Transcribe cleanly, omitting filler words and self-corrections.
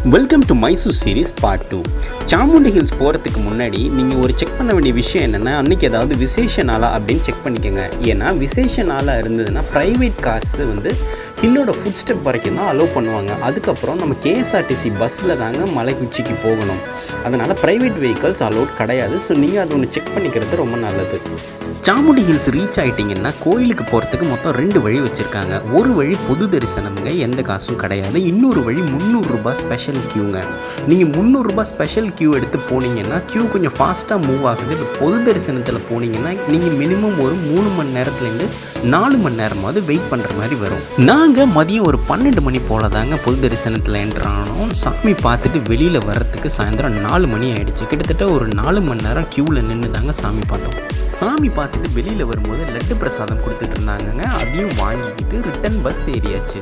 Welcome to Mysore series part 2. Chamundi hills போகிறதுக்கு முன்னாடி நீங்கள் ஒரு செக் பண்ண வேண்டிய விஷயம் என்னென்னா, அன்றைக்கி ஏதாவது விசேஷ நாளா அப்படின்னு செக் பண்ணிக்கோங்க. ஏன்னா விசேஷ நாளாக இருந்ததுன்னா ப்ரைவேட் கார்ஸு ஹில்லோட ஃபுட் ஸ்டெப் வரைக்கும் தான் அலோவ் பண்ணுவாங்க. அதுக்கப்புறம் நம்ம கேஎஸ்ஆர்டிசி பஸ்ஸில் தாங்க மலைக்கு உச்சிக்கு போகணும். அதனால் ப்ரைவேட் வெஹிக்கல்ஸ் அலோட் கிடையாது. ஸோ நீங்கள் அதை ஒன்று செக் பண்ணிக்கிறது ரொம்ப நல்லது. சாமுண்டி ஹில்ஸ் ரீச் ஆகிட்டிங்கன்னா கோயிலுக்கு போகிறதுக்கு மொத்தம் 2 வழி வச்சுருக்காங்க. ஒரு வழி பொது தரிசனம்ங்க, எந்த காசும் கிடையாது. இன்னொரு வழி 300 ரூபாய் ஸ்பெஷல் க்யூங்க. நீங்கள் 300 ரூபாய் ஸ்பெஷல் க்யூ எடுத்து போனீங்கன்னா க்யூ கொஞ்சம் ஃபாஸ்ட்டாக மூவ் ஆகுது. இப்போ பொது தரிசனத்தில் போனீங்கன்னா நீங்கள் மினிமம் ஒரு 3 மணி நேரத்துலேருந்து 4 மணி நேரமாவது வெயிட் பண்ணுற மாதிரி வரும். நாங்கள் மதியம் ஒரு 12 மணி போல் தாங்க பொது தரிசனத்தில் என்ட்ரு ஆனோம். சாமி பார்த்துட்டு வெளியில் வர்றதுக்கு சாயந்தரம் 4 மணி ஆகிடுச்சு. கிட்டத்தட்ட ஒரு 4 மணி நேரம் க்யூவில் நின்று தாங்க சாமி பார்த்தோம். சாமி பார்த்துட்டு வெளியில் வரும்போது லட்டு பிரசாதம் கொடுத்துட்டு இருந்தாங்கங்க. அதையும் வாங்கிக்கிட்டு ரிட்டன் பஸ் ஏறியாச்சு.